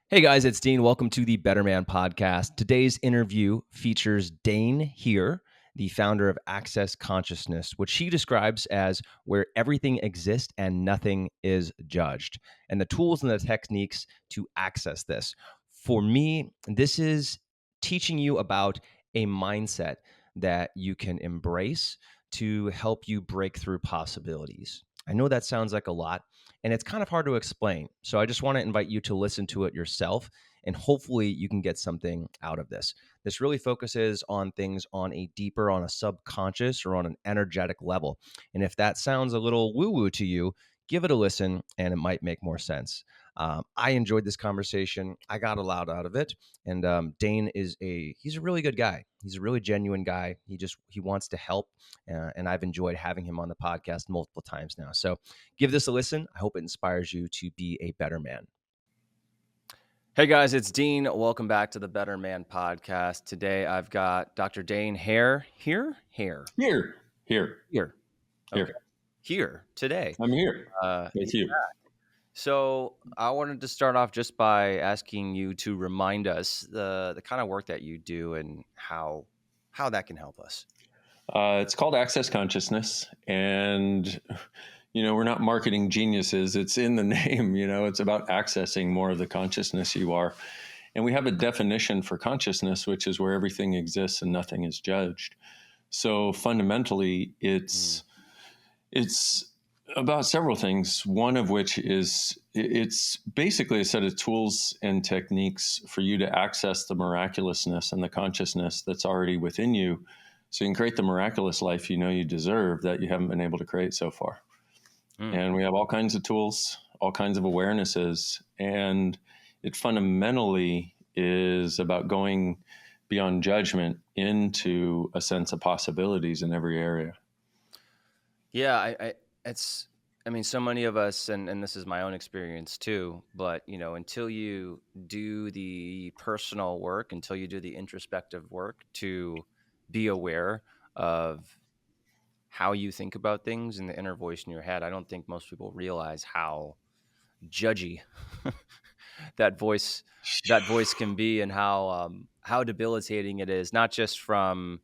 Hey guys, it's Dean. Welcome to the Better Man podcast. Today's interview features Dain Heer, the founder of Access Consciousness, which he describes as where everything exists and nothing is judged, and the tools and the techniques to access this. For me, this is teaching you about a mindset that you can embrace to help you break through possibilities. I know that sounds like a lot, and it's kind of hard to explain. So I just want to invite you to listen to it yourself, and hopefully you can get something out of this. This really focuses on things on a deeper, on a subconscious or on an energetic level. And if that sounds a little woo-woo to you, give it a listen and it might make more sense. I enjoyed this conversation. I got a lot out of it. And Dain he's a really good guy. He's a really genuine guy. He wants to help. And I've enjoyed having him on the podcast multiple times now. So give this a listen. I hope it inspires you to be a better man. Hey guys, it's Dean. Welcome back to the Better Man podcast. Today I've got Dr. Dain Heer. Here. Okay. Here today. I'm here. Thank you. So I wanted to start off just by asking you to remind us the kind of work that you do and how that can help us. It's called Access Consciousness, and we're not marketing geniuses. It's in the name. It's about accessing more of the consciousness you are, and we have a definition for consciousness, which is where everything exists and nothing is judged. So fundamentally, it's about several things. One of which is it's basically a set of tools and techniques for you to access the miraculousness and the consciousness that's already within you, so you can create the miraculous life you deserve that you haven't been able to create so far. And we have all kinds of tools, all kinds of awarenesses, and it fundamentally is about going beyond judgment into a sense of possibilities in every area. Yeah, so many of us, and this is my own experience too, but, until you do the personal work, until you do the introspective work to be aware of how you think about things and the inner voice in your head, I don't think most people realize how judgy that voice can be, and how debilitating it is, not just from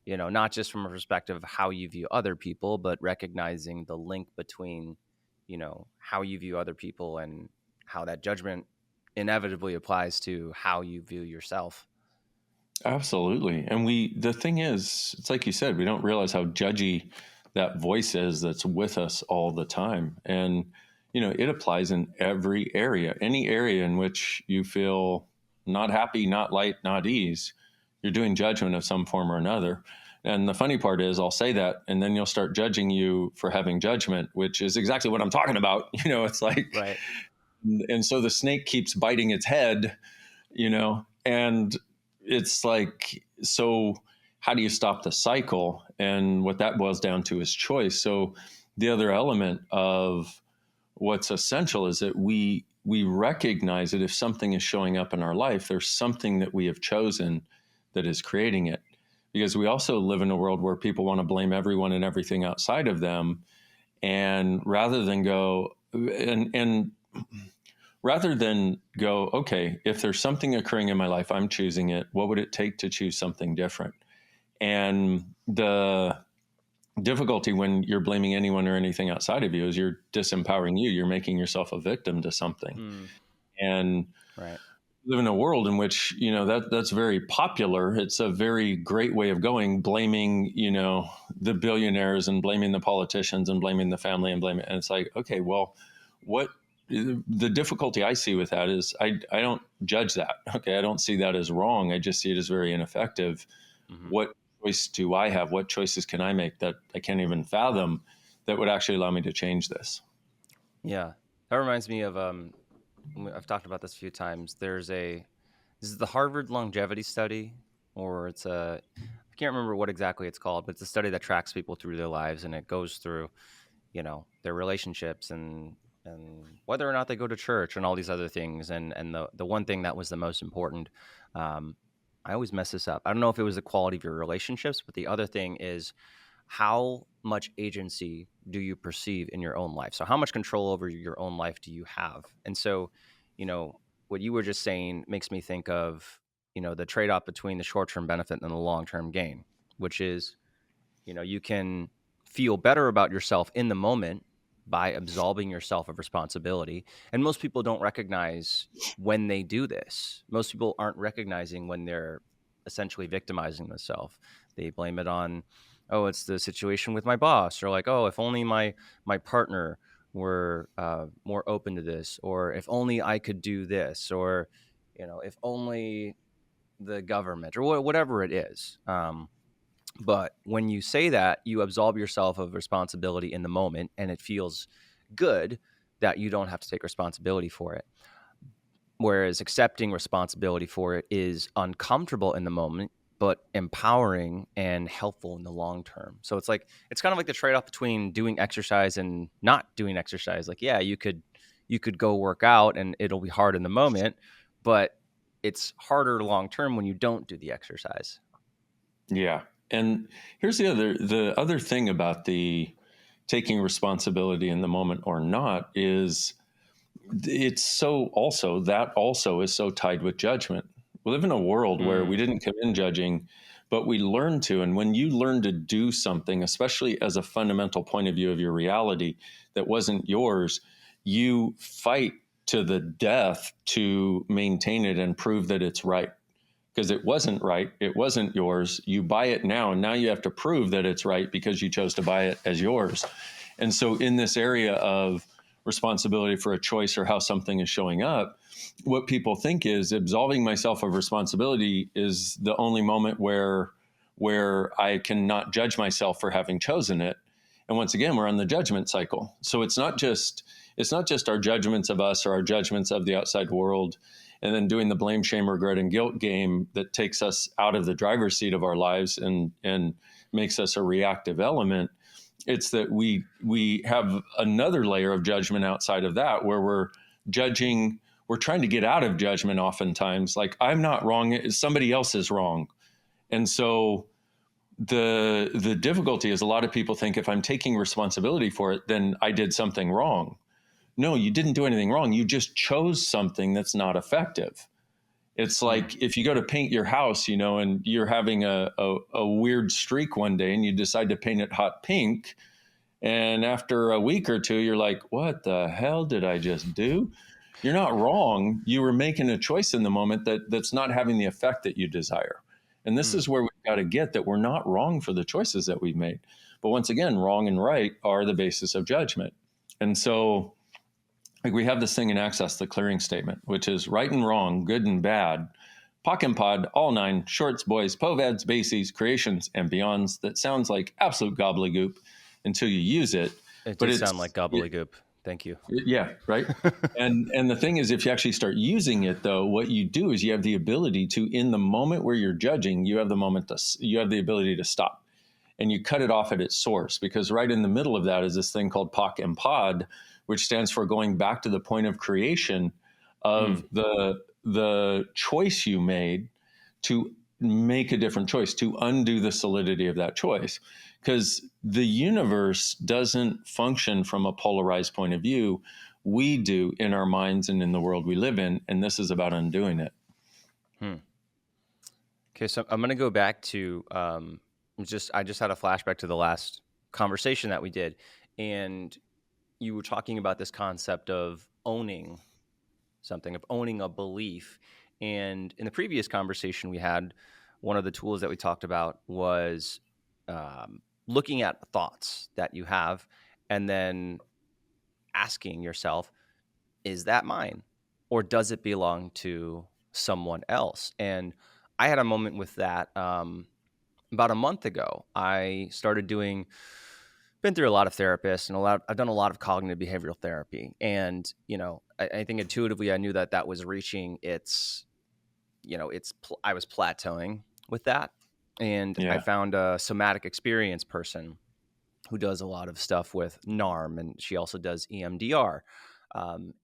a perspective of how you view other people, but recognizing the link between, how you view other people and how that judgment inevitably applies to how you view yourself. Absolutely. And the thing is, it's like you said, we don't realize how judgy that voice is that's with us all the time. And, it applies in every area, any area in which you feel not happy, not light, not ease, you're doing judgment of some form or another. And the funny part is I'll say that, and then you'll start judging you for having judgment, which is exactly what I'm talking about. It's like, Right. And so the snake keeps biting its head, and it's like, so how do you stop the cycle? And what that boils down to is choice. So the other element of what's essential is that we recognize that if something is showing up in our life, there's something that we have chosen that is creating it. Because we also live in a world where people want to blame everyone and everything outside of them. And rather than go, okay, if there's something occurring in my life, I'm choosing it. What would it take to choose something different? And the difficulty when you're blaming anyone or anything outside of you is you're disempowering you. You're making yourself a victim to something. And right. We live in a world in which, that's very popular. It's a very great way of going, blaming, the billionaires and blaming the politicians and blaming the family and and it's like, okay, well, the difficulty I see with that is I don't judge that. Okay. I don't see that as wrong. I just see it as very ineffective. Mm-hmm. What choice do I have? What choices can I make that I can't even fathom that would actually allow me to change this? Yeah. That reminds me of, I've talked about this a few times. This is the Harvard longevity study, or I can't remember what exactly it's called, but it's a study that tracks people through their lives, and it goes through, their relationships and whether or not they go to church and all these other things. And the one thing that was the most important, I always mess this up. I don't know if it was the quality of your relationships, but the other thing is how much agency do you perceive in your own life? So how much control over your own life do you have? And so, what you were just saying makes me think of, the trade-off between the short-term benefit and the long-term gain, which is, you can feel better about yourself in the moment by absolving yourself of responsibility. And most people don't recognize when they do this. Most people aren't recognizing when they're essentially victimizing themselves. They blame it on, oh, it's the situation with my boss, or like, oh, if only my partner were more open to this, or if only I could do this, or if only the government, or whatever it is. But when you say that, you absolve yourself of responsibility in the moment, and it feels good that you don't have to take responsibility for it. Whereas accepting responsibility for it is uncomfortable in the moment, but empowering and helpful in the long term. So it's kind of like the trade-off between doing exercise and not doing exercise. Like, yeah, you could go work out and it'll be hard in the moment, but it's harder long term when you don't do the exercise. Yeah. And here's the other thing about the taking responsibility in the moment or not is it's that also is so tied with judgment. We live in a world where we didn't come in judging, but we learn to. And when you learn to do something, especially as a fundamental point of view of your reality that wasn't yours, you fight to the death to maintain it and prove that it's right. Because it wasn't right. It wasn't yours. You buy it now, and now you have to prove that it's right because you chose to buy it as yours. And so in this area of responsibility for a choice or how something is showing up, what people think is absolving myself of responsibility is the only moment where I can not judge myself for having chosen it. And once again, we're on the judgment cycle. So it's not just our judgments of us or our judgments of the outside world, and then doing the blame, shame, regret, and guilt game that takes us out of the driver's seat of our lives and makes us a reactive element. It's that we have another layer of judgment outside of that, where we're judging. We're trying to get out of judgment oftentimes. Like, I'm not wrong, somebody else is wrong. And so the difficulty is a lot of people think if I'm taking responsibility for it, then I did something wrong. No, you didn't do anything wrong. You just chose something that's not effective. It's like if you go to paint your house, and you're having a weird streak one day and you decide to paint it hot pink. And after a week or two, you're like, what the hell did I just do? You're not wrong. You were making a choice in the moment that's not having the effect that you desire. And this is where we've got to get that we're not wrong for the choices that we've made. But once again, wrong and right are the basis of judgment. And so, like, we have this thing in Access, the clearing statement, which is right and wrong, good and bad, POC-POD, all nine, shorts, boys, poveds, basies, creations, and beyonds. That sounds like absolute gobbledygook until you use it. It does sound like gobbledygook. Thank you. Yeah, right. and the thing is, if you actually start using it, though, what you do is you have the ability to, in the moment where you're judging, you have the ability to stop, and you cut it off at its source, because right in the middle of that is this thing called POC-POD, which stands for going back to the point of creation of the choice you made to make a different choice, to undo the solidity of that choice. Because the universe doesn't function from a polarized point of view. We do in our minds and in the world we live in, and this is about undoing it. Okay, so I'm going to go back to I just had a flashback to the last conversation that we did, and you were talking about this concept of owning something, of owning a belief. And in the previous conversation we had, one of the tools that we talked about was looking at thoughts that you have and then asking yourself, is that mine? Or does it belong to someone else? And I had a moment with that about a month ago. I started been through a lot of therapists and I've done a lot of cognitive behavioral therapy. And, I think intuitively I knew that was reaching I was plateauing with that. And I found a somatic experience person who does a lot of stuff with NARM, and she also does EMDR.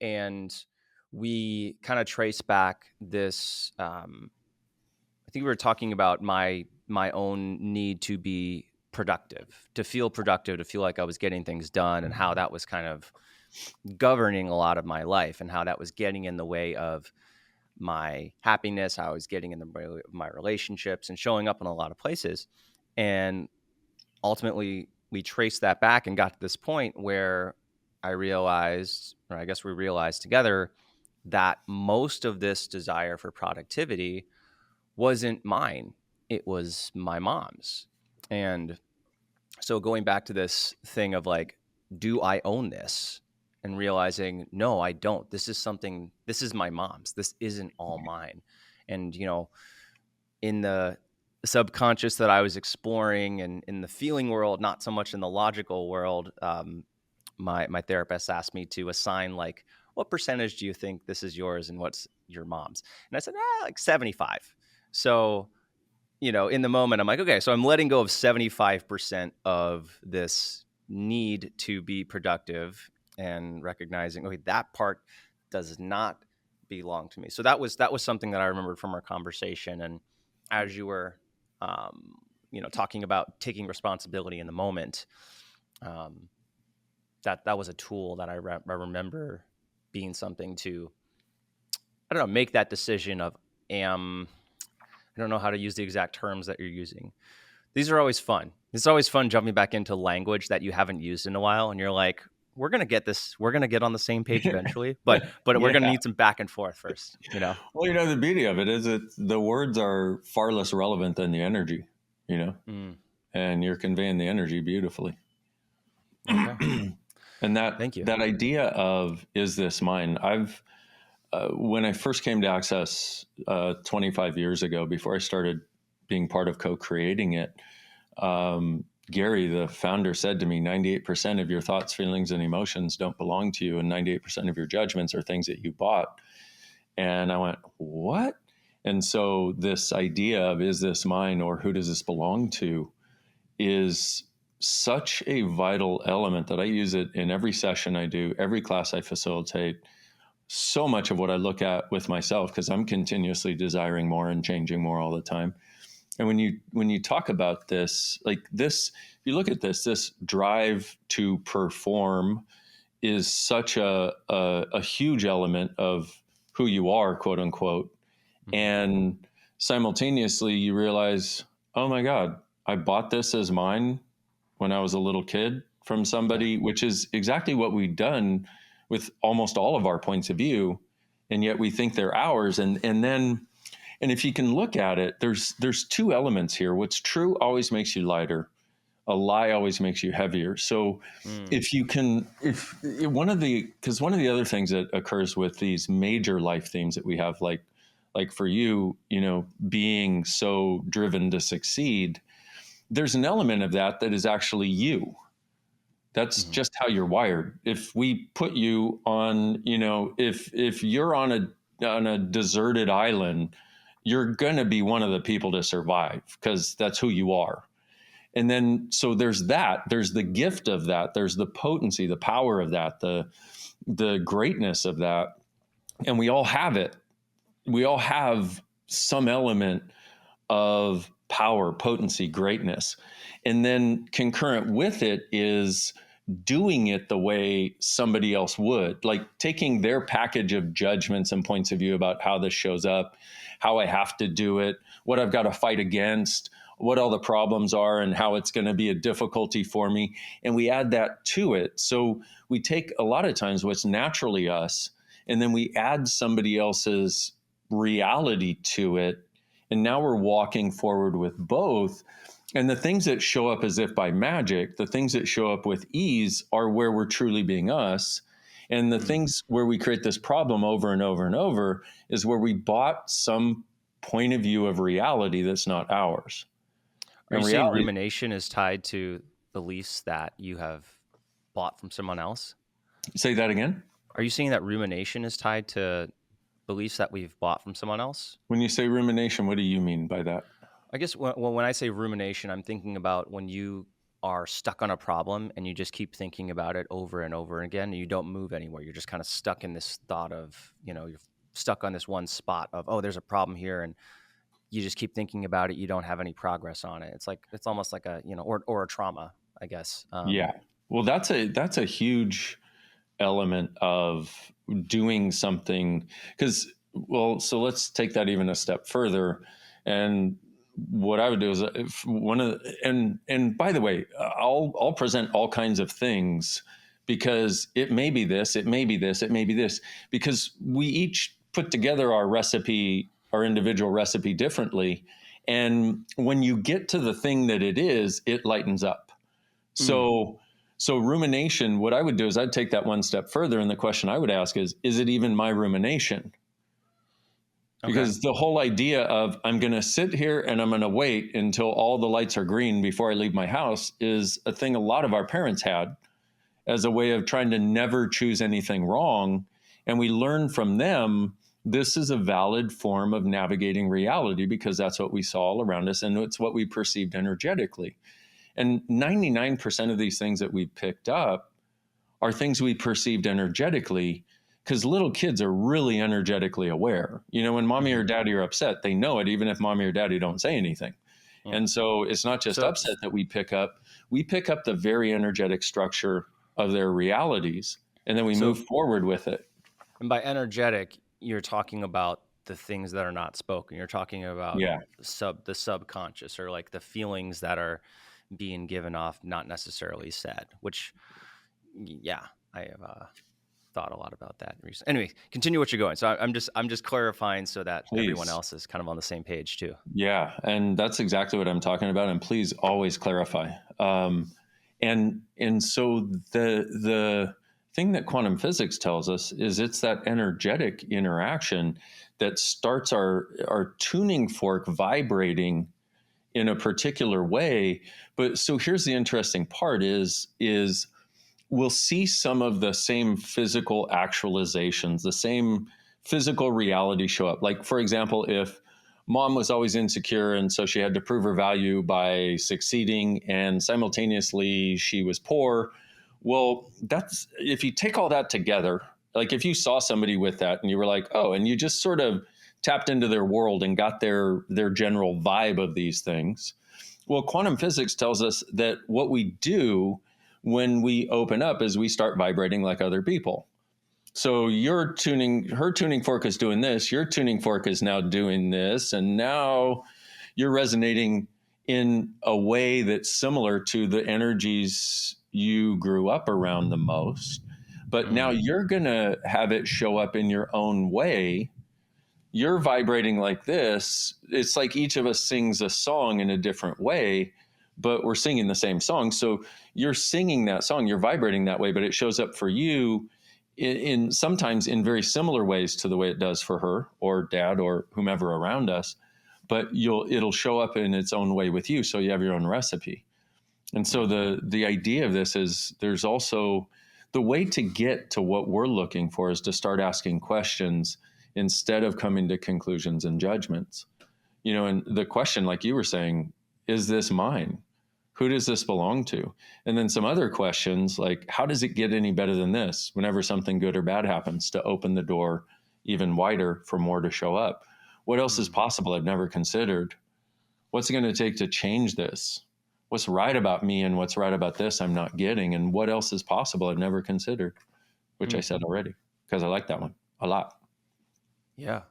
And we kind of trace back this, I think we were talking about my own need to be productive, to feel like I was getting things done, and how that was kind of governing a lot of my life, and how that was getting in the way of my happiness, how I was getting in my relationships and showing up in a lot of places. And ultimately, we traced that back and got to this point where I realized, or I guess we realized together, that most of this desire for productivity wasn't mine. It was my mom's. And so going back to this thing of like, do I own this? And realizing, no, I don't. This is my mom's. This isn't all mine. And, in the subconscious that I was exploring and in the feeling world, not so much in the logical world, my therapist asked me to assign like, what percentage do you think this is yours and what's your mom's? And I said, like 75. So, in the moment, I'm like, okay, so I'm letting go of 75% of this need to be productive and recognizing, okay, that part does not belong to me. So that was something that I remembered from our conversation. And as you were, talking about taking responsibility in the moment, that was a tool that I remember being something to, I don't know, make that decision of I don't know how to use the exact terms that you're using. These are always fun. It's always fun jumping back into language that you haven't used in a while, and you're like, we're gonna get this. We're gonna get on the same page eventually, but we're gonna Yeah. need some back and forth first. Well, the beauty of it is that the words are far less relevant than the energy, Mm, and you're conveying the energy beautifully. okay. And that Thank you. that idea of, is this mine? When I first came to Access 25 years ago, before I started being part of co-creating it, Gary, the founder, said to me, 98% of your thoughts, feelings, and emotions don't belong to you, and 98% of your judgments are things that you bought. And I went, what? And so this idea of, is this mine, or who does this belong to, is such a vital element that I use it in every session I do, every class I facilitate. So much of what I look at with myself, because I'm continuously desiring more and changing more all the time. And when you talk about this, like this, if you look at this drive to perform is such a huge element of who you are, quote unquote. Mm-hmm. And simultaneously, you realize, oh my God, I bought this as mine when I was a little kid from somebody, which is exactly what we've done with almost all of our points of view. And yet we think they're ours. And if you can look at it, there's two elements here. What's true always makes you lighter. A lie always makes you heavier. So if one of the other things that occurs with these major life themes that we have, like for you, being so driven to succeed, there's an element of that is actually you. That's just how you're wired. If we put you on, if you're on a deserted island, you're going to be one of the people to survive because that's who you are. And then, so there's the gift of that. There's the potency, the power of that, the greatness of that. And we all have it. We all have some element of power, potency, greatness. And then concurrent with it is doing it the way somebody else would, like taking their package of judgments and points of view about how this shows up, how I have to do it, what I've got to fight against, what all the problems are, and how it's going to be a difficulty for me. And we add that to it. So we take a lot of times what's naturally us, and then we add somebody else's reality to it. And now we're walking forward with both. And the things that show up as if by magic, the things that show up with ease are where we're truly being us. And the things where we create this problem over and over and over is where we bought some point of view of reality that's not ours. Are And you saying reality, rumination is tied to beliefs that you have bought from someone else? say that again. Are you saying that rumination is tied to beliefs that we've bought from someone else? When you say rumination, what do you mean by that? I guess when I say rumination, I'm thinking about when you are stuck on a problem and you just keep thinking about it over and over again and you don't move anywhere. You're just kind of stuck in this thought of, you're stuck on this one spot of, oh, there's a problem here. And you just keep thinking about it. You don't have any progress on it. It's almost like a, or a trauma, I guess. Yeah. Well, that's a huge element of doing something, because Well, so let's take that even a step further. And what I would do is if one of the, and by the way, I'll present all kinds of things because it may be this, it may be this, it may be this, because we each put together our recipe, our individual recipe differently. And when you get to the thing that it is, it lightens up. So, so rumination, what I would do is I'd take that one step further. And the question I would ask is it even my rumination? Because the whole idea of I'm going to sit here and I'm going to wait until all the lights are green before I leave my house is a thing a lot of our parents had as a way of trying to never choose anything wrong. And we learn from them this is a valid form of navigating reality because that's what we saw all around us and it's what we perceived energetically. And 99% of these things that we picked up are things we perceived energetically because little kids are really energetically aware. You know, when mommy or daddy are upset, they know it, even if mommy or daddy don't say anything. And so it's not just upset that we pick up the very energetic structure of their realities, and then we move forward with it. And by energetic, you're talking about the things that are not spoken. You're talking about the subconscious, or like the feelings that are being given off, not necessarily said, which, I have thought a lot about that recently. Anyway, continue what you're going. So I'm just clarifying so that everyone else is kind of on the same page too. Yeah, and that's exactly what I'm talking about. And please always clarify. And so the thing that quantum physics tells us is it's that energetic interaction that starts our tuning fork vibrating in a particular way. But so here's the interesting part is we'll see some of the same physical actualizations, the same physical reality show up. Like, for example, if mom was always insecure and so she had to prove her value by succeeding and simultaneously she was poor, well, that's, if you take all that together, like if you saw somebody with that and you were like, oh, and you just sort of tapped into their world and got their general vibe of these things. Well, quantum physics tells us that what we do when we open up is we start vibrating like other people. So her tuning fork is doing this, your tuning fork is now doing this, and now you're resonating in a way that's similar to the energies you grew up around the most. But now you're going to have it show up in your own way. You're vibrating like this. It's like each of us sings a song in a different way, but we're singing the same song. So you're singing that song, you're vibrating that way, but it shows up for you in sometimes in very similar ways to the way it does for her or dad or whomever around us, but it'll show up in its own way with you. So you have your own recipe. And so the idea of this is there's also the way to get to what we're looking for is to start asking questions instead of coming to conclusions and judgments. You know, and the question, like you were saying, is this mine? Who does this belong to? And then some other questions like, how does it get any better than this whenever something good or bad happens, to open the door even wider for more to show up? What else is possible I've never considered? What's it going to take to change this? What's right about me and what's right about this I'm not getting? And what else is possible I've never considered, which I said already, because I like that one a lot. Yeah,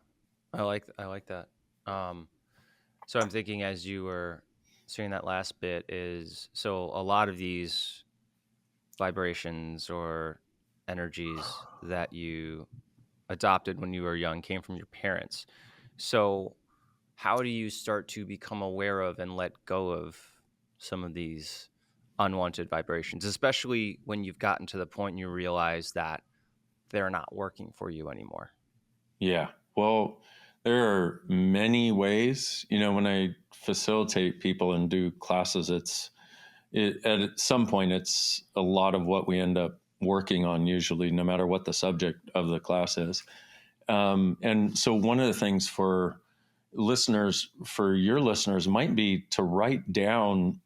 I like that. So I'm thinking as you were saying that last bit is, so a lot of these vibrations or energies that you adopted when you were young came from your parents. So how do you start to become aware of and let go of some of these unwanted vibrations, especially when you've gotten to the point and you realize that they're not working for you anymore? Yeah. Well, there are many ways. You know, when I facilitate people and do classes, at some point, it's a lot of what we end up working on, usually, no matter what the subject of the class is. And so one of the things for your listeners might be to write down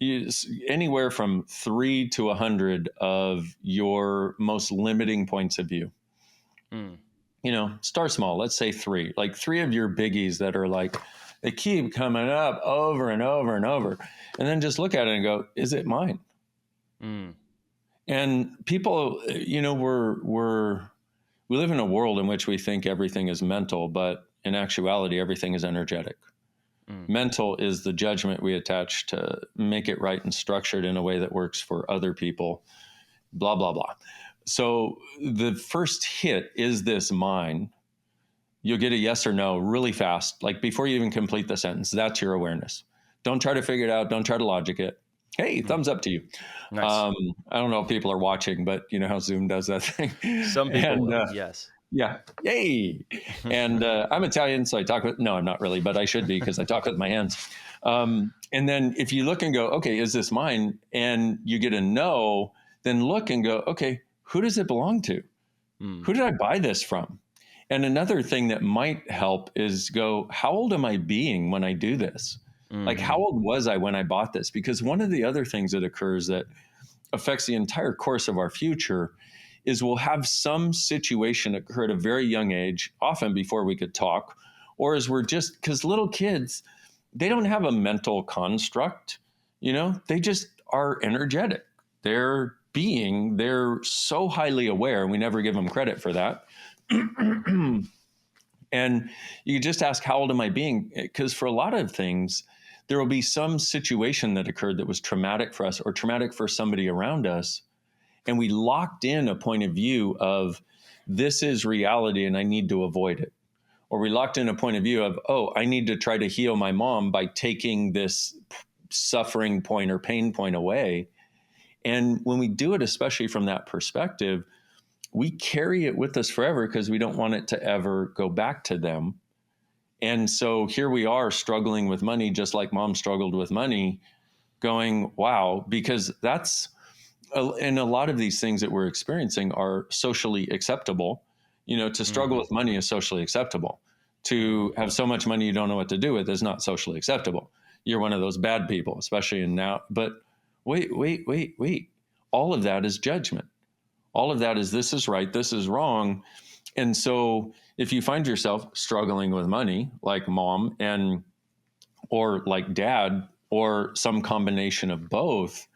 anywhere from 3 to 100 of your most limiting points of view. You know, start small. Let's say 3, like 3 of your biggies that are like, they keep coming up over and over and over. And then just look at it and go, is it mine? And people, you know, we live in a world in which we think everything is mental, but in actuality, everything is energetic. Mental is the judgment we attach to make it right and structured in a way that works for other people, blah, blah, blah. So the first hit, is this mine? You'll get a yes or no really fast, like before you even complete the sentence. That's your awareness. Don't try to figure it out. Don't try to logic it. Hey, thumbs up to you. Nice. I don't know if people are watching, but you know how Zoom does that thing. Some people will, yes. Yeah. Yay. And I'm Italian, so I talk with, no, I'm not really, but I should be because I talk with my hands. And then if you look and go, okay, is this mine? And you get a no, then look and go, okay, who does it belong to? Who did I buy this from? And another thing that might help is go, how old am I being when I do this? Like, how old was I when I bought this? Because one of the other things that occurs that affects the entire course of our future is we'll have some situation occur at a very young age, often before we could talk, or as we're just, because little kids, they don't have a mental construct, they just are energetic. They're so highly aware, and we never give them credit for that. And you just ask, how old am I being? Because for a lot of things, there will be some situation that occurred that was traumatic for us or traumatic for somebody around us. And we locked in a point of view of this is reality and I need to avoid it. Or we locked in a point of view of, oh, I need to try to heal my mom by taking this suffering point or pain point away. And when we do it, especially from that perspective, we carry it with us forever because we don't want it to ever go back to them. And so here we are struggling with money, just like mom struggled with money, going, wow, because that's, and a lot of these things that we're experiencing are socially acceptable. To struggle with money is socially acceptable. To have so much money you don't know what to do with is not socially acceptable. You're one of those bad people, especially in now. But wait. All of that is judgment. All of that is this is right, this is wrong. And so if you find yourself struggling with money, like mom or like dad, or some combination of both,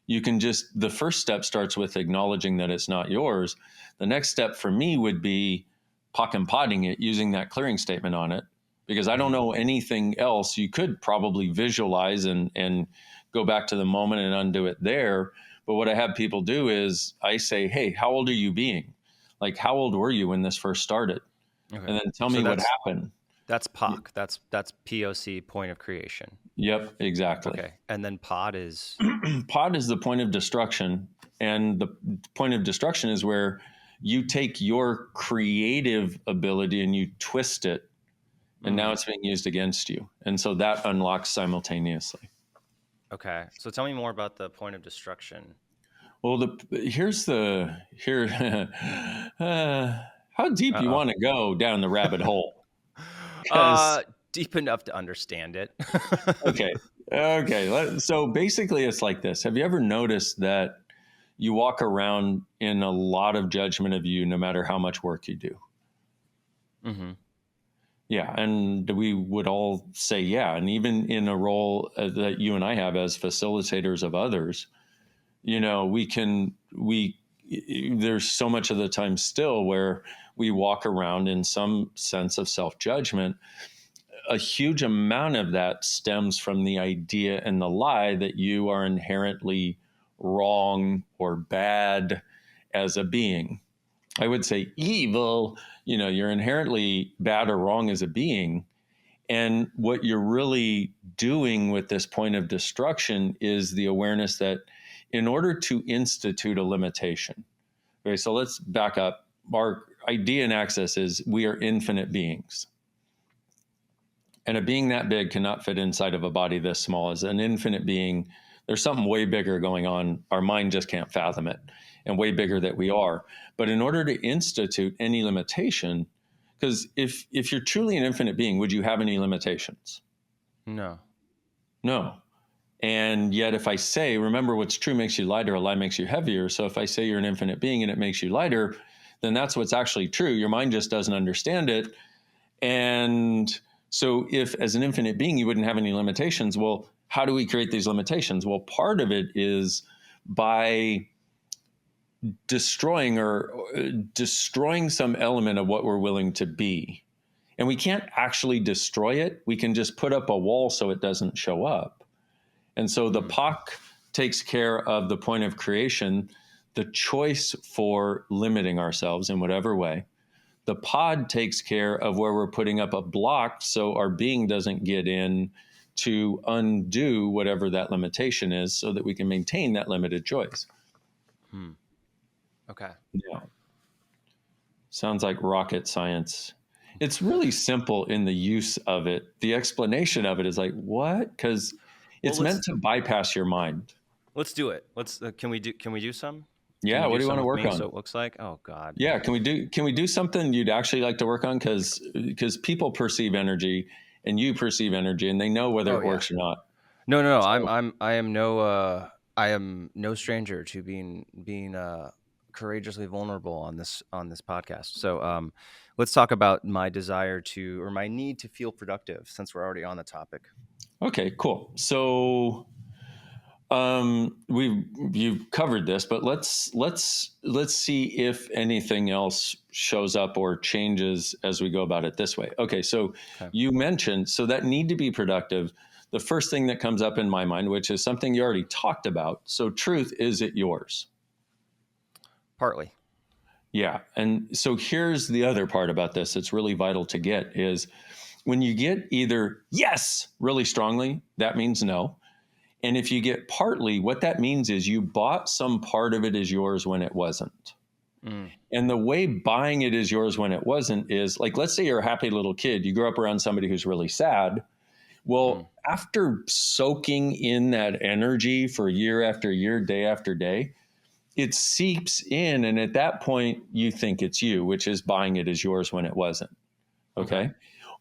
you can the first step starts with acknowledging that it's not yours. The next step for me would be POC-PODing it, using that clearing statement on it, because I don't know anything else. You could probably visualize and go back to the moment and undo it there. But what I have people do is I say, hey, how old are you being? Like, how old were you when this first started? Okay. And then tell me what happened. That's POC. That's POC, point of creation. Yep, exactly. Okay. And then POD is? POD is the point of destruction. And the point of destruction is where you take your creative ability and you twist it. And now it's being used against you. And so that unlocks simultaneously. Okay. So tell me more about the point of destruction. Well, how deep you want to go down the rabbit hole? Deep enough to understand it. Okay. So basically it's like this. Have you ever noticed that you walk around in a lot of judgment of you, no matter how much work you do? Mm-hmm. Yeah. And we would all say, yeah. And even in a role that you and I have as facilitators of others, there's so much of the time still where we walk around in some sense of self-judgment. A huge amount of that stems from the idea and the lie that you are inherently wrong or bad as a being. I would say evil, you're inherently bad or wrong as a being. And what you're really doing with this point of destruction is the awareness that in order to institute a limitation, okay, so let's back up. Our idea in Access is we are infinite beings. And a being that big cannot fit inside of a body this small. As an infinite being, there's something way bigger going on. Our mind just can't fathom it, and way bigger that we are. But in order to institute any limitation, because if you're truly an infinite being, would you have any limitations? No. And yet if I say, remember, what's true makes you lighter, a lie makes you heavier. So if I say you're an infinite being and it makes you lighter, then that's what's actually true. Your mind just doesn't understand it. And so if as an infinite being, you wouldn't have any limitations, well, how do we create these limitations? Well, part of it is by destroying some element of what we're willing to be. And we can't actually destroy it. We can just put up a wall so it doesn't show up. And so the POC takes care of the point of creation, the choice for limiting ourselves in whatever way. The POD takes care of where we're putting up a block so our being doesn't get in to undo whatever that limitation is so that we can maintain that limited choice. Okay. Yeah. Sounds like rocket science. It's really simple in the use of it. The explanation of it is like, what? Because it's meant to bypass your mind. Let's do it. Can we do some? Yeah. What do you want to work on? So it looks like, oh God. Yeah. Can we do something you'd actually like to work on? Because people perceive energy and you perceive energy and they know whether it works or not. No. So, I am no stranger to being courageously vulnerable on this podcast. So let's talk about my desire to, or my need to feel productive, since we're already on the topic. Okay, cool. So you've covered this, but let's see if anything else shows up or changes as we go about it this way. Okay, so you mentioned, so that need to be productive. The first thing that comes up in my mind, which is something you already talked about. So truth, is it yours? Partly. Yeah. And so here's the other part about this. It's really vital to get is when you get either yes, really strongly, that means no. And if you get partly, what that means is you bought some part of it as yours when it wasn't. And the way buying it as yours when it wasn't is like, let's say you're a happy little kid. You grew up around somebody who's really sad. Well, after soaking in that energy for year after year, day after day, it seeps in. And at that point, you think it's you, which is buying it as yours when it wasn't. Okay.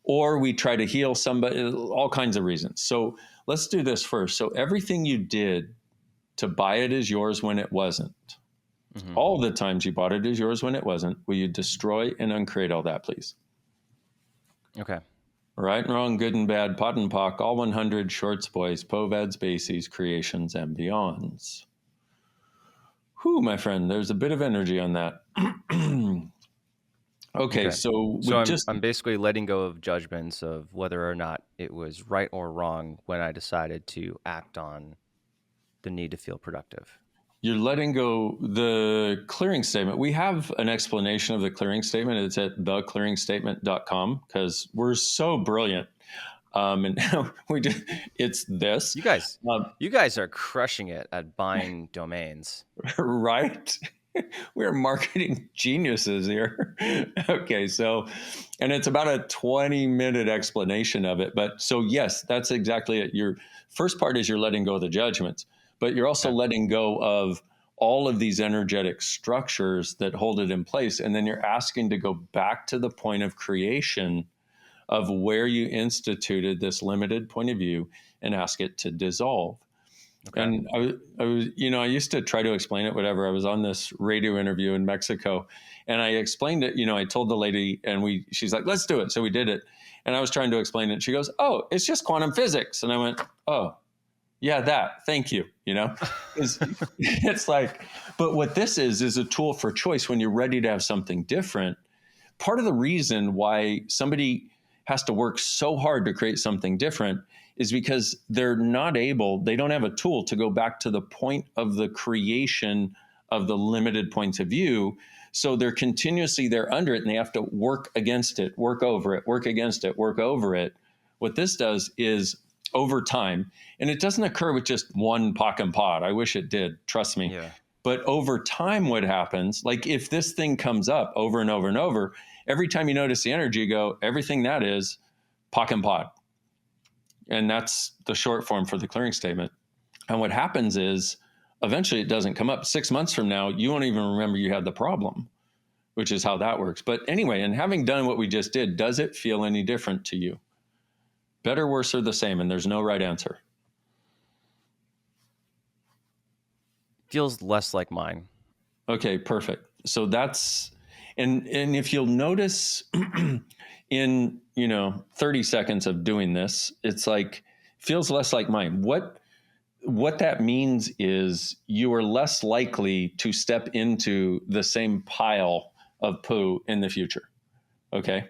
Or we try to heal somebody, all kinds of reasons. So let's do this first. So everything you did to buy it as yours when it wasn't, all the times you bought it as yours when it wasn't, will you destroy and uncreate all that, please? Okay. Right and wrong, good and bad, POD and POC, all 100, shorts, boys, POVADs, bases, creations, and beyonds. Whew, my friend, there's a bit of energy on that. Okay, so I'm basically letting go of judgments of whether or not it was right or wrong when I decided to act on the need to feel productive. You're letting go the clearing statement. We have an explanation of the clearing statement. It's at theclearingstatement.com because we're so brilliant. And it's this. You guys are crushing it at buying domains. Right? We're marketing geniuses here. Okay, so, and it's about a 20-minute explanation of it. But so, yes, that's exactly it. Your first part is you're letting go of the judgments, but you're also letting go of all of these energetic structures that hold it in place. And then you're asking to go back to the point of creation of where you instituted this limited point of view and ask it to dissolve. Okay. And I was, I used to try to explain it, whatever. I was on this radio interview in Mexico and I explained it, I told the lady and she's like, let's do it. So we did it. And I was trying to explain it. She goes, oh, it's just quantum physics. And I went, oh, yeah, thank you. It's like, but what this is a tool for choice when you're ready to have something different. Part of the reason why somebody has to work so hard to create something different is because they don't have a tool to go back to the point of the creation of the limited points of view. So they're under it and they have to work against it, work over it, work against it, work over it. What this does is over time, and it doesn't occur with just one POC and POD. I wish it did, trust me. Yeah. But over time, what happens, like if this thing comes up over and over and over, every time you notice the energy, you go, everything that is POC and POD. And that's the short form for the clearing statement. And what happens is eventually it doesn't come up. 6 months from now, you won't even remember you had the problem, which is how that works. But anyway, and having done what we just did, does it feel any different to you? Better, worse, or the same? And there's no right answer. Feels less like mine. Okay, perfect. So that's, and if you'll notice in, 30 seconds of doing this, it's like, feels less like mine. what that means is you are less likely to step into the same pile of poo in the future. Okay.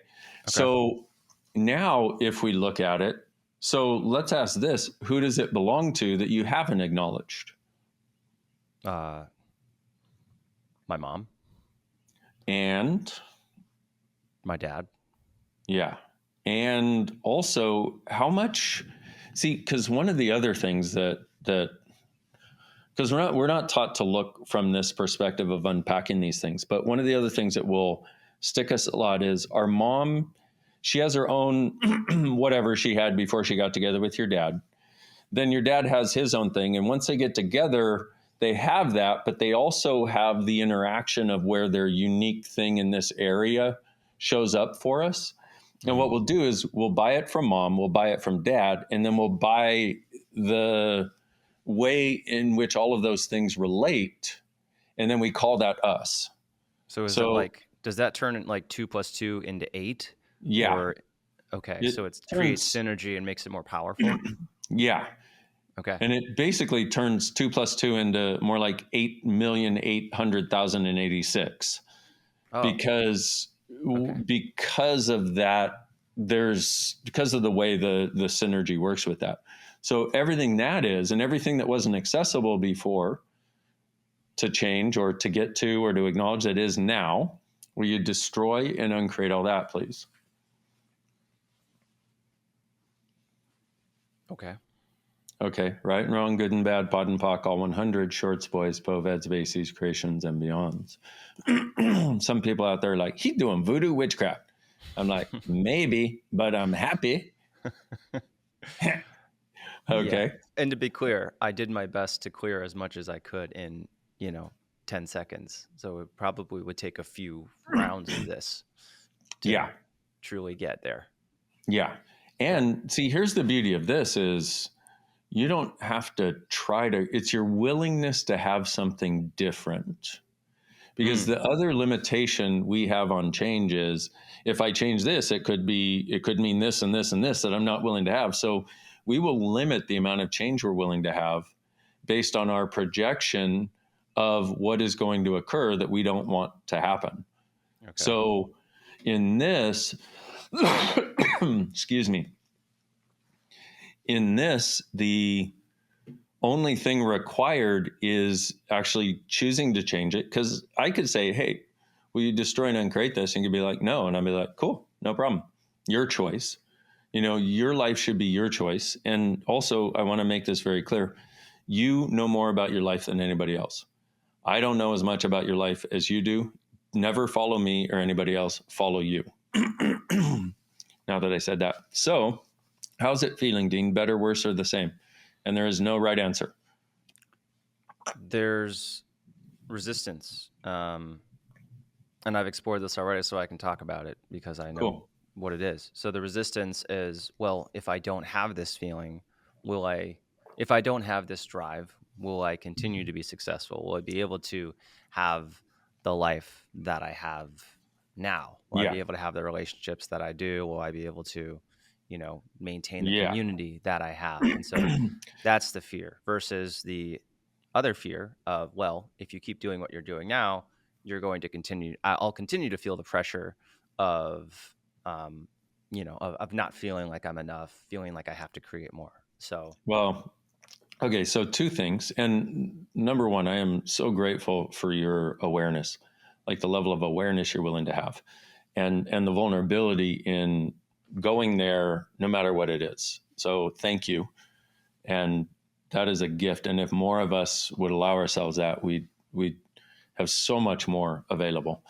So now if we look at it, so let's ask this, who does it belong to that you haven't acknowledged? My mom. And My dad. yeah. And also how much, see, because one of the other things that because we're not taught to look from this perspective of unpacking these things, but one of the other things that will stick us a lot is our mom, she has her own whatever she had before she got together with your dad. Then your dad has his own thing, and once they get together, they have that, but they also have the interaction of where their unique thing in this area shows up for us. And what we'll do is we'll buy it from mom, we'll buy it from dad, and then we'll buy the way in which all of those things relate, and then we call that us. So is it like, does that turn like 2 + 2 into 8? Yeah. Or, okay, It so it creates synergy and makes it more powerful. Yeah. Okay. And it basically turns 2 + 2 into more like 8,800,086 because of that. Because of the way the synergy works with that. So everything that is, and everything that wasn't accessible before to change or to get to or to acknowledge that is now, will you destroy and uncreate all that, please? Okay. Okay, right and wrong, good and bad, POD and POC, all 100, shorts, boys, poveds, bases, creations, and beyonds. Some people out there are like, he's doing voodoo witchcraft. I'm like, maybe, but I'm happy. Okay. Yeah. And to be clear, I did my best to clear as much as I could in, 10 seconds. So it probably would take a few rounds of this to truly get there. Yeah. And see, here's the beauty of this is you don't have to try to, it's your willingness to have something different. Because the other limitation we have on change is if I change this, it could mean this and this and this that I'm not willing to have. So we will limit the amount of change we're willing to have based on our projection of what is going to occur that we don't want to happen. Okay. So in this, excuse me, in this, the only thing required is actually choosing to change it. Because I could say, hey, will you destroy and uncreate this? And you'd be like, no. And I'd be like, cool, no problem. Your choice. Your life should be your choice. And also, I want to make this very clear. You know more about your life than anybody else. I don't know as much about your life as you do. Never follow me or anybody else. Follow you. Now that I said that. So how's it feeling, Dean? Better, worse, or the same? And there is no right answer. There's resistance. And I've explored this already, so I can talk about it because I know what it is. So the resistance is, well, if I don't have this feeling, if I don't have this drive, will I continue to be successful? Will I be able to have the life that I have now? Will I be able to have the relationships that I do? Will I be able to, maintain the community that I have? And so that's the fear versus the other fear of, well, if you keep doing what you're doing now, you're going to I'll continue to feel the pressure of, of not feeling like I'm enough, feeling like I have to create more. So, well, okay. So two things. And number one, I am so grateful for your awareness, like the level of awareness you're willing to have and the vulnerability in going there, no matter what it is. So thank you. And that is a gift. And if more of us would allow ourselves that, we'd have so much more available.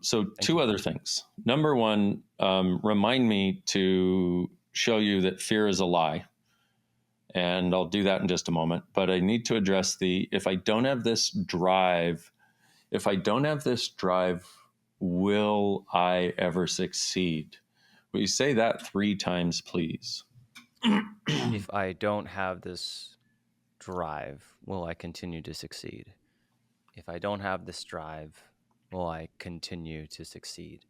So two other things. Number one, remind me to show you that fear is a lie. And I'll do that in just a moment. But I need to address if I don't have this drive, will I ever succeed? Will you say that 3 times, please? If I don't have this drive, will I continue to succeed? If I don't have this drive, will I continue to succeed?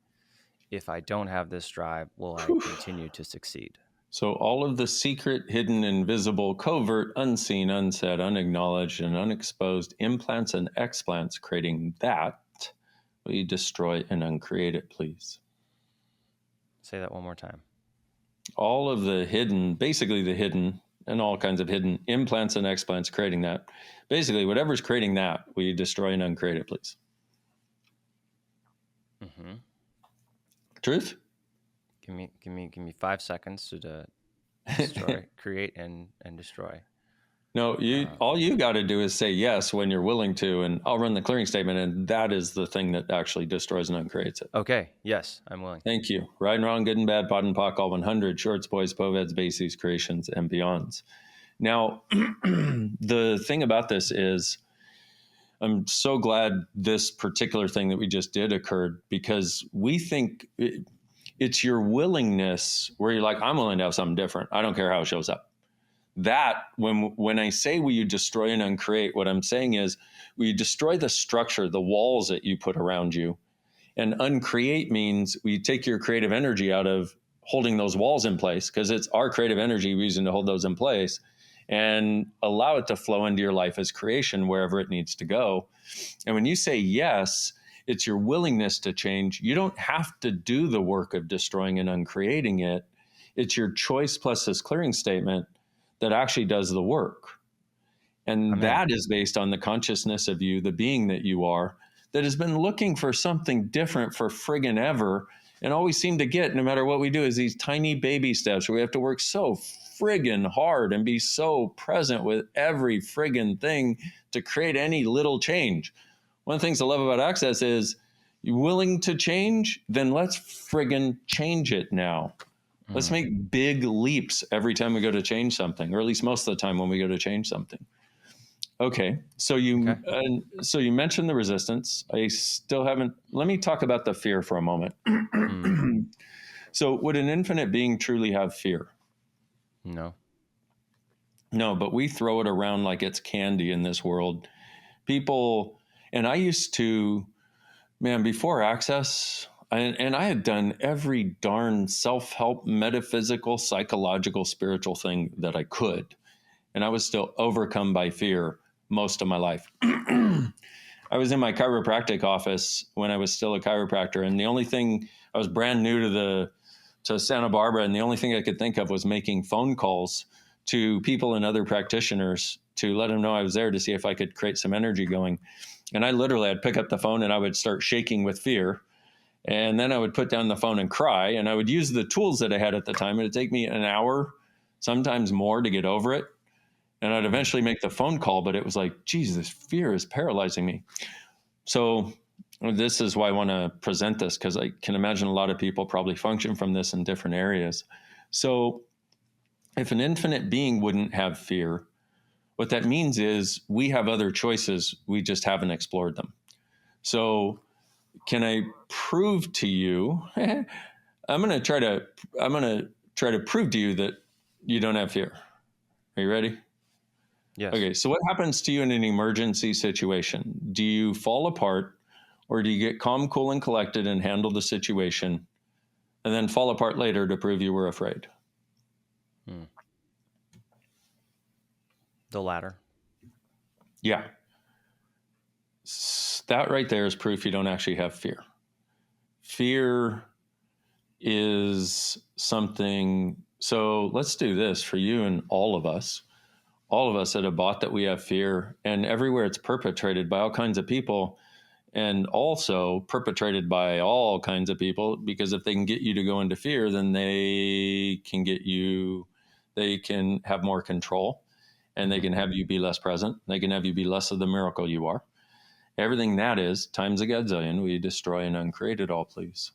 If I don't have this drive, will I continue to succeed? So all of the secret, hidden, invisible, covert, unseen, unsaid, unacknowledged, and unexposed implants and explants, creating that, will you destroy and uncreate it, please? Say that one more time. All of the hidden, basically the hidden, and all kinds of hidden implants and explants, creating that. Basically, whatever's creating that, will you destroy and uncreate it, please? Mm-hmm. Truth? Give me 5 seconds to destroy, create, and destroy. No, all you got to do is say yes when you're willing to, and I'll run the clearing statement, and that is the thing that actually destroys and uncreates it. Okay. Yes, I'm willing. Thank you. Right and wrong, good and bad, POD and POC, all 100, shorts, boys, poveds, bases, creations, and beyonds. Now, the thing about this is, I'm so glad this particular thing that we just did occurred, because we think it's your willingness where you're like, I'm willing to have something different. I don't care how it shows up. That when I say will you destroy and uncreate, what I'm saying is will you destroy the structure, the walls that you put around you, and uncreate means we take your creative energy out of holding those walls in place, because it's our creative energy we're using to hold those in place, and allow it to flow into your life as creation wherever it needs to go. And when you say yes, it's your willingness to change. You don't have to do the work of destroying and uncreating it. It's your choice plus this clearing statement that actually does the work. And Amen. That is based on the consciousness of you, the being that you are, that has been looking for something different for friggin' ever, and all we seem to get, no matter what we do, is these tiny baby steps where we have to work so friggin' hard and be so present with every friggin' thing to create any little change. One of the things I love about Access is, you willing to change? Then let's friggin' change it now. Let's make big leaps every time we go to change something, or at least most of the time when we go to change something. Okay, so you mentioned the resistance. I still haven't. Let me talk about the fear for a moment. So, would an infinite being truly have fear? No. No, but we throw it around like it's candy in this world. People, and I used to, man, before Access, and I had done every darn self-help, metaphysical, psychological, spiritual thing that I could. And I was still overcome by fear most of my life. I was in my chiropractic office when I was still a chiropractor. And the only thing, I was brand new to Santa Barbara. And the only thing I could think of was making phone calls to people and other practitioners to let them know I was there to see if I could create some energy going. And I'd pick up the phone and I would start shaking with fear. And then I would put down the phone and cry, and I would use the tools that I had at the time. It'd take me an hour, sometimes more, to get over it. And I'd eventually make the phone call, but it was like, geez, this fear is paralyzing me. So this is why I want to present this, because I can imagine a lot of people probably function from this in different areas. So if an infinite being wouldn't have fear, what that means is we have other choices. We just haven't explored them. So can I prove to you? I'm going to try to prove to you that you don't have fear. Are you ready? Yes. Okay. So what happens to you in an emergency situation? Do you fall apart, or do you get calm, cool, and collected and handle the situation, and then fall apart later to prove you were afraid? The latter. Yeah. That right there is proof you don't actually have fear. Fear is something. So let's do this for you and all of us. All of us that have bought that we have fear, and everywhere it's perpetrated by all kinds of people, and also perpetrated by all kinds of people, because if they can get you to go into fear, then they can have more control, and they can have you be less present. They can have you be less of the miracle you are. Everything that is, times a gazillion, we destroy and uncreate it all, please.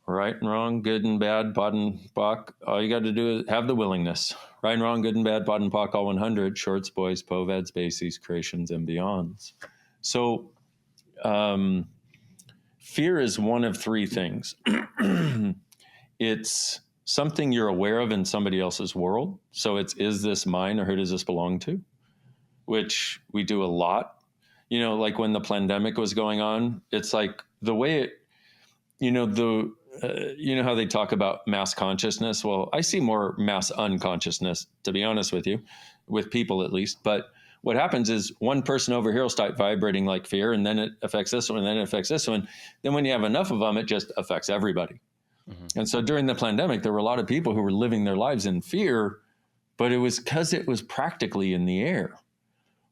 Right and wrong, good and bad, POD and POC. All you got to do is have the willingness. Right and wrong, good and bad, POD and POC, all 100, shorts, boys, poveds, bases, creations, and beyonds. So fear is one of three things. It's something you're aware of in somebody else's world. So is this mine, or who does this belong to? Which we do a lot. Like when the pandemic was going on, it's like the way it, you know how they talk about mass consciousness? Well, I see more mass unconsciousness, to be honest with you, with people at least. But what happens is one person over here will start vibrating like fear, and then it affects this one, and then it affects this one. Then when you have enough of them, it just affects everybody. Mm-hmm. And so during the pandemic, there were a lot of people who were living their lives in fear, but it was because it was practically in the air.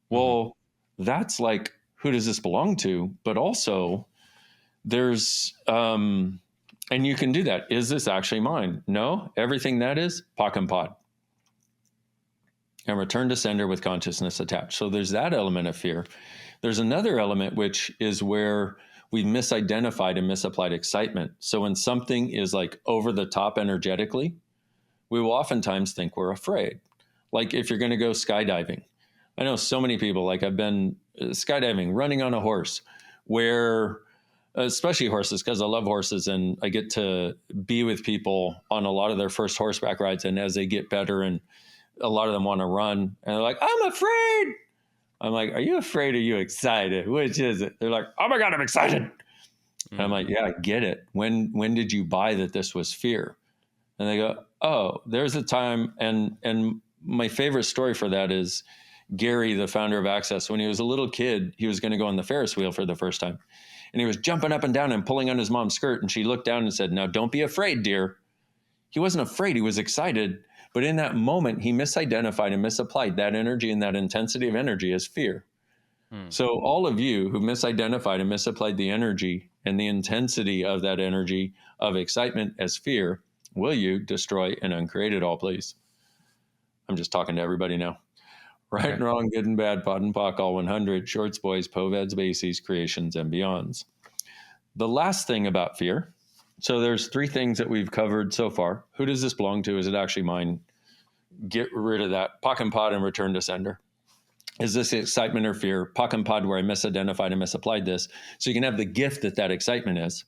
Well, that's like, who does this belong to? But also there's, and you can do that. Is this actually mine? No, everything that is POC-POD. And return to sender with consciousness attached. So there's that element of fear. There's another element, which is where we've misidentified and misapplied excitement. So when something is like over the top energetically, we will oftentimes think we're afraid. Like if you're going to go skydiving. I know so many people, like I've been skydiving, running on a horse, where especially horses, because I love horses and I get to be with people on a lot of their first horseback rides. And as they get better, and a lot of them want to run, and they're like, I'm afraid. I'm like, are you afraid or are you excited? Which is it? They're like, oh my God, I'm excited. Mm-hmm. And I'm like, yeah, I get it. When did you buy that this was fear? And they go, oh, there's a time. And my favorite story for that is Gary, the founder of Access. When he was a little kid, he was going to go on the Ferris wheel for the first time. And he was jumping up and down and pulling on his mom's skirt. And she looked down and said, now don't be afraid, dear. He wasn't afraid. He was excited. But in that moment, he misidentified and misapplied that energy and that intensity of energy as fear. So all of you who misidentified and misapplied the energy and the intensity of that energy of excitement as fear, will you destroy and uncreate it all, please? I'm just talking to everybody now. Right and wrong, good and bad, POD and POC, all 100, shorts, boys, poveds, bases, creations, and beyonds. The last thing about fear, so there's 3 things that we've covered so far. Who does this belong to? Is it actually mine? Get rid of that. POC-POD and return to sender. Is this excitement or fear? POC-POD where I misidentified and misapplied this. So you can have the gift that that excitement is.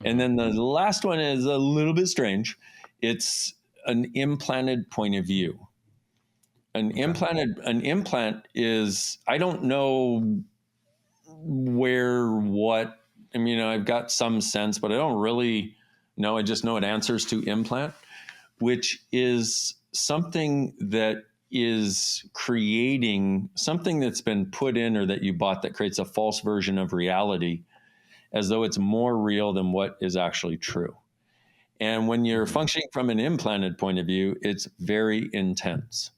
And then the last one is a little bit strange. It's an implanted point of view. An implant is, I don't know what, I mean, I've got some sense, but I don't really know. I just know it answers to implant, which is something that is creating something that's been put in or that you bought that creates a false version of reality as though it's more real than what is actually true. And when you're functioning from an implanted point of view, it's very intense.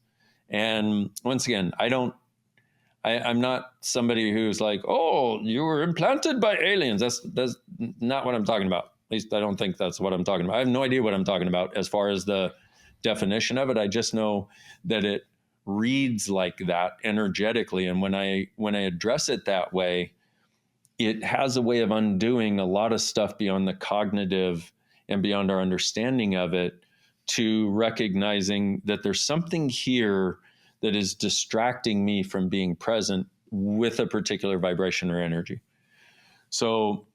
And once again, I'm not somebody who's like, oh, you were implanted by aliens. That's not what I'm talking about. At least I don't think that's what I'm talking about. I have no idea what I'm talking about as far as the definition of it. I just know that it reads like that energetically. And when I address it that way, it has a way of undoing a lot of stuff beyond the cognitive and beyond our understanding of it, to recognizing that there's something here that is distracting me from being present with a particular vibration or energy. So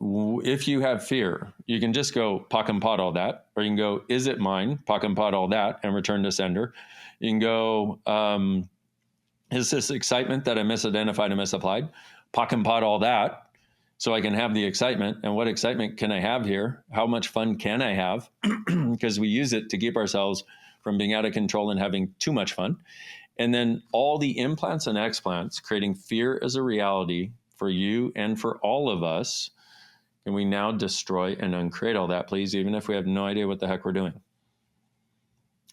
if you have fear, you can just go POC-POD all that, or you can go, is it mine? POC-POD all that and return to sender. You can go, is this excitement that I misidentified and misapplied? POC-POD all that, so I can have the excitement. And what excitement can I have here? How much fun can I have? Because we use it to keep ourselves from being out of control and having too much fun. And then all the implants and explants, creating fear as a reality for you and for all of us. Can we now destroy and uncreate all that, please, even if we have no idea what the heck we're doing?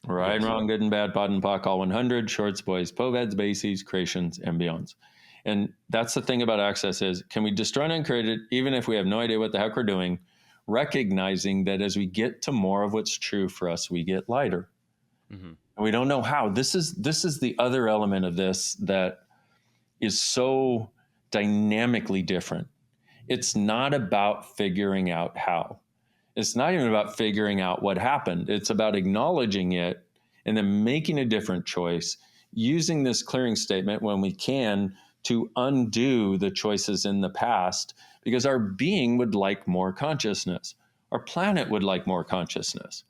Right and wrong, good and bad, POD and POC, all 100, shorts, boys, poveds, bases, creations, and beyonds. And that's the thing about access is, can we destroy and uncreate it, even if we have no idea what the heck we're doing, recognizing that as we get to more of what's true for us, we get lighter. Mm-hmm. And we don't know how. This is the other element of this that is so dynamically different. It's not about figuring out how. It's not even about figuring out what happened. It's about acknowledging it and then making a different choice, using this clearing statement when we can to undo the choices in the past, because our being would like more consciousness. Our planet would like more consciousness.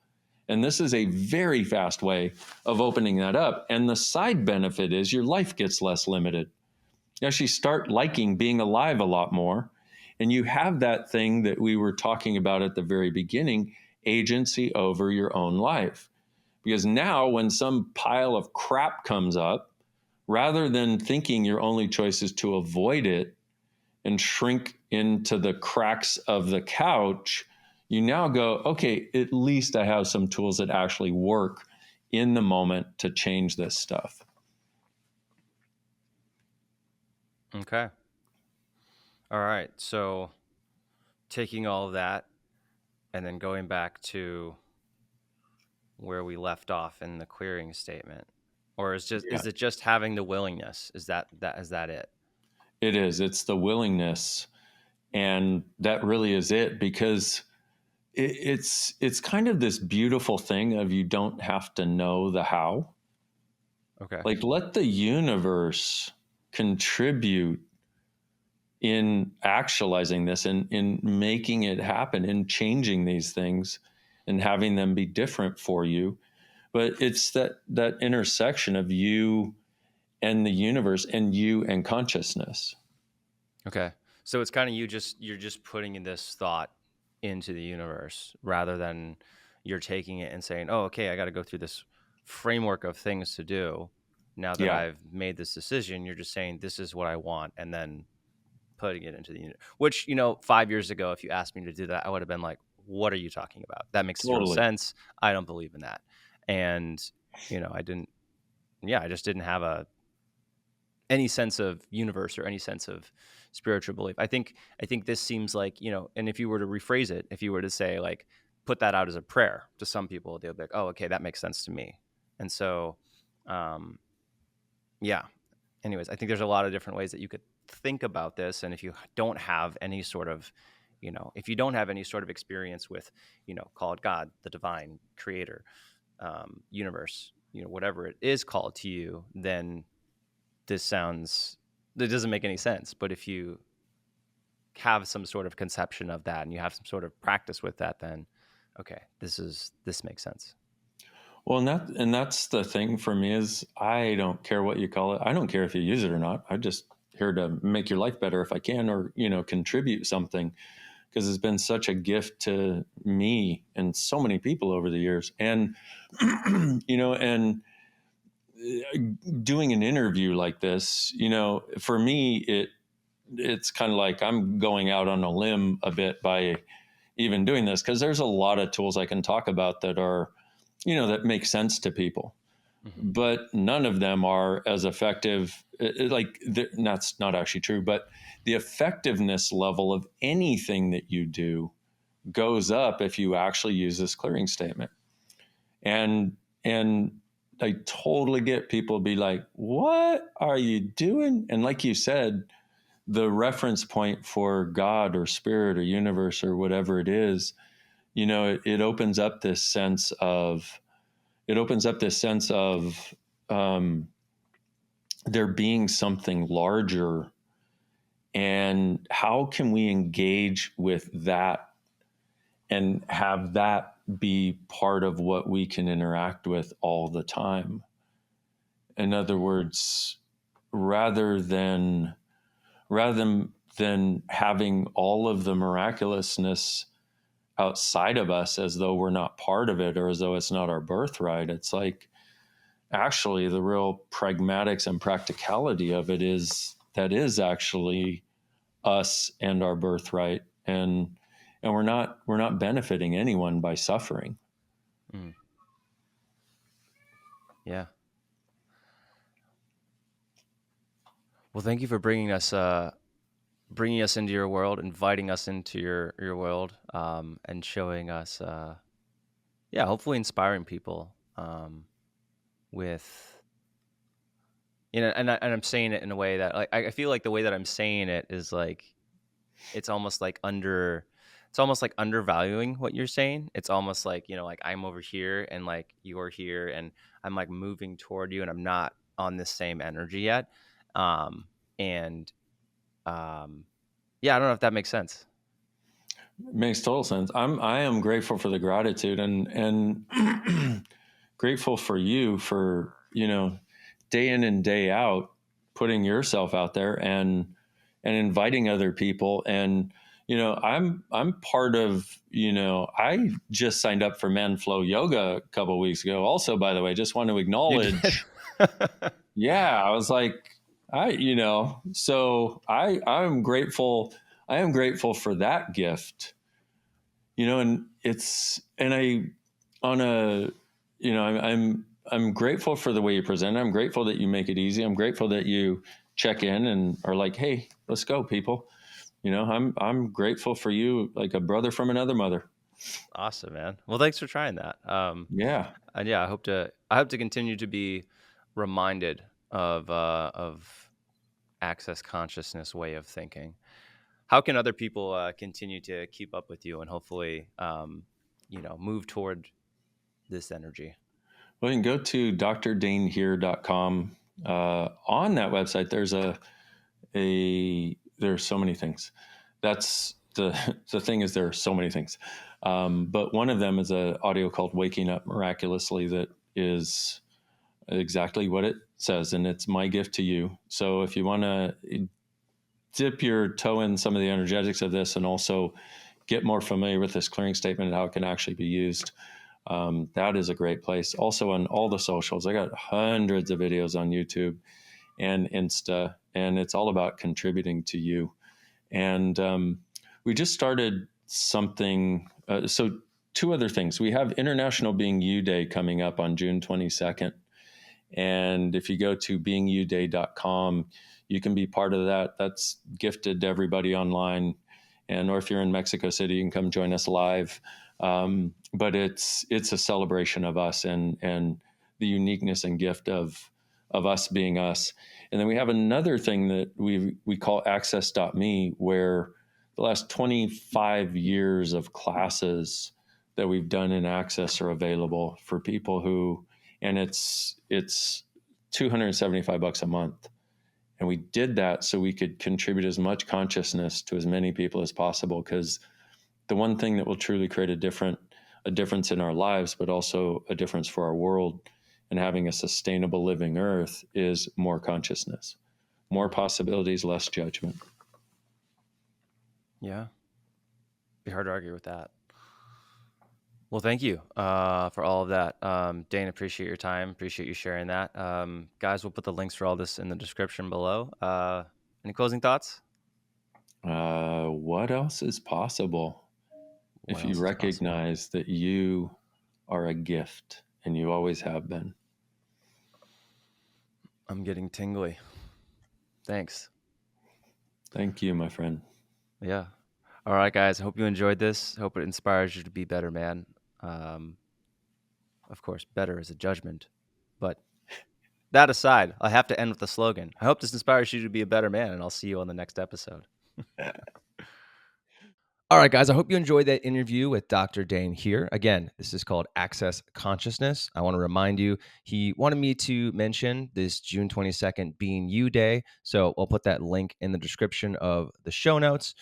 And this is a very fast way of opening that up. And the side benefit is your life gets less limited. You actually start liking being alive a lot more. And you have that thing that we were talking about at the very beginning, agency over your own life. Because now when some pile of crap comes up, rather than thinking your only choice is to avoid it and shrink into the cracks of the couch, you now go, okay, at least I have some tools that actually work in the moment to change this stuff. Okay. All right. So taking all of that and then going back to where we left off in the clearing statement, or is it just having the willingness? Is that it? It is. It's the willingness. And that really is it, because it's kind of this beautiful thing of you don't have to know the how. Okay. Like, let the universe contribute in actualizing this and in making it happen, in changing these things and having them be different for you. But it's that intersection of you and the universe and you and consciousness. Okay. So it's kind of you're just putting in this thought into the universe rather than you're taking it and saying, "Oh, okay, I got to go through this framework of things to do. Now that Yeah, I've made this decision, you're just saying this is what I want and then putting it into the unit." Which, 5 years ago if you asked me to do that, I would have been like, "What are you talking about? That makes zero totally. sense. I don't believe in that." And, I just didn't have any sense of universe or any sense of spiritual belief. I think this seems like, and if you were to rephrase it, if you were to say like put that out as a prayer to some people, they'll be like, "Oh, okay, that makes sense to me." And so yeah. Anyways, I think there's a lot of different ways that you could think about this, and if you don't have any sort of if you don't have any sort of experience with, call it God, the divine creator, universe, whatever it is called to you, then that doesn't make any sense. But if you have some sort of conception of that and you have some sort of practice with that, then okay, this makes sense. Well, and that's the thing for me is I don't care what you call it. I don't care if you use it or not. I'm just here to make your life better if I can, or contribute something, because it's been such a gift to me and so many people over the years. And and doing an interview like this, for me it's kind of like I'm going out on a limb a bit by even doing this, because there's a lot of tools I can talk about that are that make sense to people, but none of them are as effective. That's not actually true, but the effectiveness level of anything that you do goes up if you actually use this clearing statement. And I totally get people be like, what are you doing? And like you said, the reference point for God or spirit or universe or whatever it is, it opens up this sense of there being something larger, and how can we engage with that and have that be part of what we can interact with all the time. In other words, rather than having all of the miraculousness outside of us as though we're not part of it or as though it's not our birthright, it's like actually the real pragmatics and practicality of it is actually us and our birthright, and we're not benefiting anyone by suffering. Mm. Yeah. Well, thank you for bringing us into your world, inviting us into your world, and showing us, hopefully inspiring people, with, and I'm saying it in a way that, like, I feel like the way that I'm saying it is like, it's almost like undervaluing what you're saying. It's almost like, like I'm over here and like you're here and I'm like moving toward you and I'm not on the same energy yet. And yeah, I don't know if that makes sense. It makes total sense. I am grateful for the gratitude, and grateful for you for day in and day out putting yourself out there and inviting other people. And I'm part of, I just signed up for Men Flow Yoga a couple of weeks ago. Also, by the way, just want to You did. acknowledge, yeah, I was like, so I'm grateful. I am grateful for that gift, and I on a, I'm grateful for the way you present. I'm grateful that you make it easy. I'm grateful that you check in and are like, hey, let's go, people. I'm grateful for you, like a brother from another mother. Awesome, man. Well, thanks for trying that. Yeah. And yeah, I hope to continue to be reminded of access consciousness way of thinking. How can other people continue to keep up with you and hopefully, move toward this energy? Well, you can go to drdainheer.com. On that website, there's so many things. That's the thing is there are so many things. But one of them is an audio called Waking Up Miraculously that is exactly what it says. And it's my gift to you. So if you want to dip your toe in some of the energetics of this and also get more familiar with this clearing statement and how it can actually be used, that is a great place. Also on all the socials, I got hundreds of videos on YouTube and Insta, and it's all about contributing to you. And we just started something. So two other things. We have International Being You Day coming up on June 22nd. And if you go to beingyouday.com, you can be part of that. That's gifted to everybody online. And or if you're in Mexico City, you can come join us live. But it's a celebration of us and the uniqueness and gift of us being us. And then we have another thing that we call access.me, where the last 25 years of classes that we've done in Access are available for people who, and it's $275 a month. And we did that so we could contribute as much consciousness to as many people as possible, because the one thing that will truly create a difference in our lives, but also a difference for our world and having a sustainable living earth, is more consciousness, more possibilities, less judgment. Yeah, be hard to argue with that. Well, thank you for all of that. Dane, appreciate your time. Appreciate you sharing that. Guys, we'll put the links for all this in the description below. Any closing thoughts? What else is possible What if you else is possible? recognize that you are a gift and you always have been? I'm getting tingly. Thanks. Thank you, my friend. Yeah. All right, guys. I hope you enjoyed this. Hope it inspires you to be better, man. Of course, better is a judgment. But that aside, I have to end with the slogan. I hope this inspires you to be a better man, and I'll see you on the next episode. All right, guys, I hope you enjoyed that interview with Dr. Dain Heer. Again, this is called Access Consciousness. I want to remind you, he wanted me to mention this June 22nd Being You Day. So I'll put that link in the description of the show notes.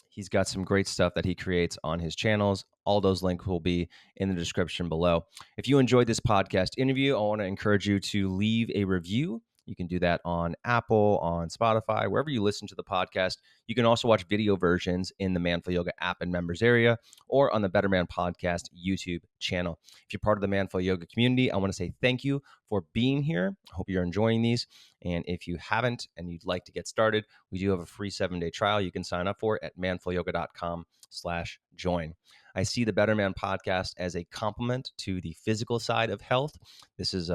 He's got some great stuff that he creates on his channels. All those links will be in the description below. If you enjoyed this podcast interview, I want to encourage you to leave a review. You can do that on Apple, on Spotify, wherever you listen to the podcast. You can also watch video versions in the Manful Yoga app and members area or on the Better Man Podcast YouTube channel. If you're part of the Manful Yoga community, I want to say thank you for being here. I hope you're enjoying these. And if you haven't and you'd like to get started, we do have a free 7-day trial you can sign up for at manfulyoga.com/join. I see the Better Man podcast as a complement to the physical side of health. This is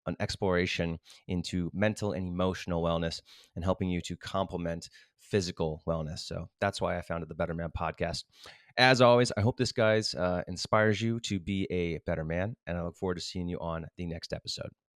an exploration into mental and emotional wellness and helping you to complement physical wellness. So that's why I founded the Better Man podcast. As always, I hope this, guys, inspires you to be a better man, and I look forward to seeing you on the next episode.